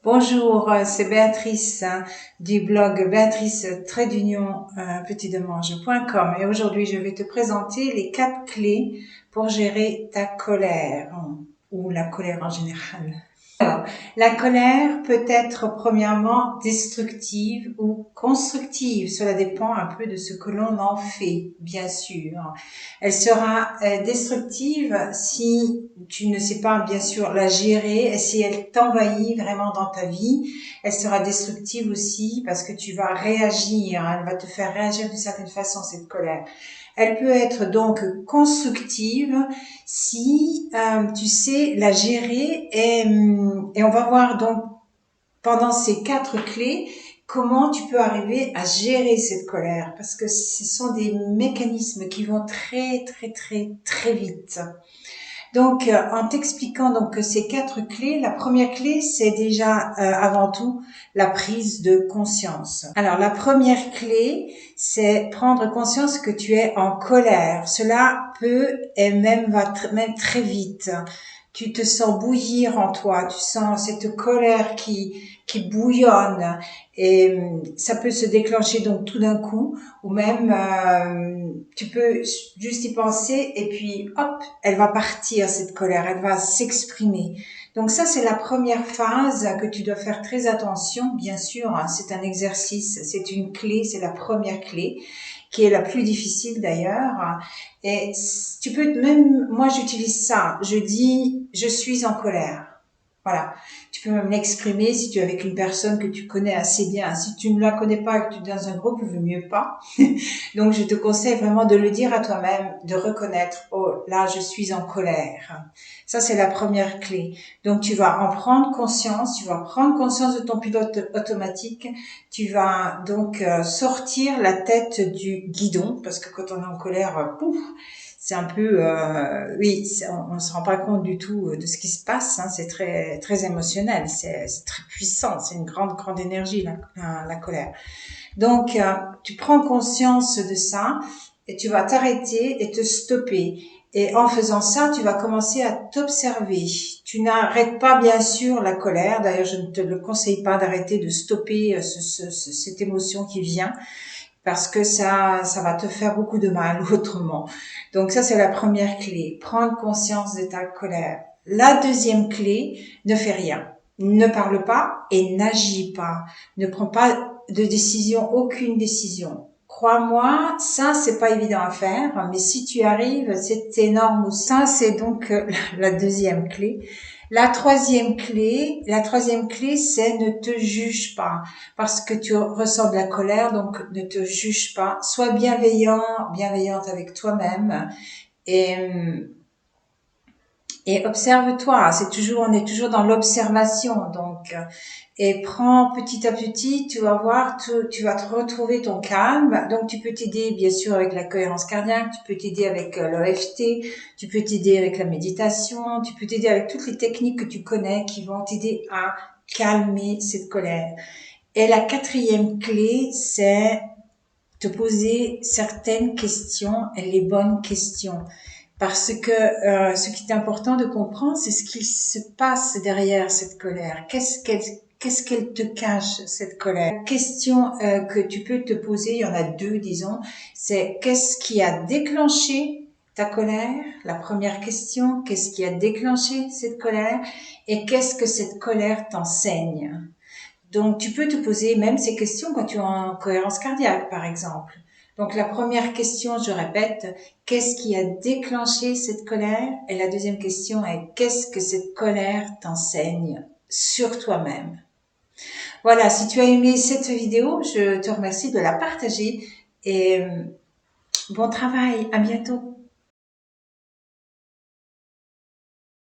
Bonjour, c'est Béatrice du blog béatrice-petitdemange.com et aujourd'hui je vais te présenter les 4 clés pour gérer ta colère ou la colère en général. Alors, la colère peut être premièrement destructive ou constructive. Cela dépend un peu de ce que l'on en fait, bien sûr. Elle sera destructive si tu ne sais pas, bien sûr, la gérer et si elle t'envahit vraiment dans ta vie. Elle sera destructive aussi parce que tu vas réagir. Elle va te faire réagir d'une certaine façon, cette colère. Elle peut être donc constructive si tu sais la gérer et on va voir donc pendant ces 4 clés comment tu peux arriver à gérer cette colère parce que ce sont des mécanismes qui vont très vite. Donc, en t'expliquant donc ces 4 clés, la première clé, c'est déjà avant tout la prise de conscience. Alors, la première clé, c'est prendre conscience que tu es en colère. Cela peut et même même très vite. Tu te sens bouillir en toi, tu sens cette colère qui bouillonne et ça peut se déclencher donc tout d'un coup ou même tu peux juste y penser et puis hop, elle va partir cette colère, elle va s'exprimer. Donc ça c'est la première phase que tu dois faire très attention, bien sûr, hein, c'est un exercice, c'est une clé, c'est la première clé qui est la plus difficile d'ailleurs. Et tu peux même, moi j'utilise ça, je dis je suis en colère. Voilà. Tu peux même l'exprimer si tu es avec une personne que tu connais assez bien. Si tu ne la connais pas et que tu es dans un groupe, il vaut mieux pas. Donc, je te conseille vraiment de le dire à toi-même, de reconnaître, oh, là, je suis en colère. Ça, c'est la première clé. Donc, tu vas en prendre conscience, tu vas prendre conscience de ton pilote automatique. Tu vas donc sortir la tête du guidon, parce que quand on est en colère, pouf, c'est un peu, oui, on se rend pas compte du tout de ce qui se passe. Hein, c'est très émotionnel, c'est très puissant, c'est une grande énergie la colère. Donc, tu prends conscience de ça et tu vas t'arrêter et te stopper. Et en faisant ça, tu vas commencer à t'observer. Tu n'arrêtes pas, bien sûr, la colère. D'ailleurs, je ne te le conseille pas d'arrêter de stopper cette émotion qui vient parce que ça va te faire beaucoup de mal autrement. Donc ça, c'est la première clé. Prendre conscience de ta colère. La deuxième clé, ne fais rien. Ne parle pas et n'agis pas. Ne prends pas de décision, aucune décision. Crois-moi, ça, c'est pas évident à faire, mais si tu arrives, c'est énorme aussi. Ça, c'est donc la deuxième clé. La troisième clé, c'est ne te juge pas parce que tu ressens de la colère, donc ne te juge pas. Sois bienveillante avec toi-même et observe-toi. On est toujours dans l'observation, donc, et prends petit à petit, tu vas voir, tu vas te retrouver ton calme. Donc, tu peux t'aider, bien sûr, avec la cohérence cardiaque, tu peux t'aider avec l'EFT, tu peux t'aider avec la méditation, tu peux t'aider avec toutes les techniques que tu connais qui vont t'aider à calmer cette colère. Et la quatrième clé, c'est te poser certaines questions et les bonnes questions. Parce que ce qui est important de comprendre, c'est ce qui se passe derrière cette colère. Qu'est-ce qu'elle te cache, cette colère? La question que tu peux te poser, il y en a 2, disons, c'est qu'est-ce qui a déclenché ta colère? La première question, qu'est-ce qui a déclenché cette colère? Et qu'est-ce que cette colère t'enseigne? Donc, tu peux te poser même ces questions quand tu es en cohérence cardiaque, par exemple. Donc, la première question, je répète, qu'est-ce qui a déclenché cette colère? Et la deuxième question est, qu'est-ce que cette colère t'enseigne sur toi-même? Voilà, si tu as aimé cette vidéo, je te remercie de la partager et bon travail, à bientôt.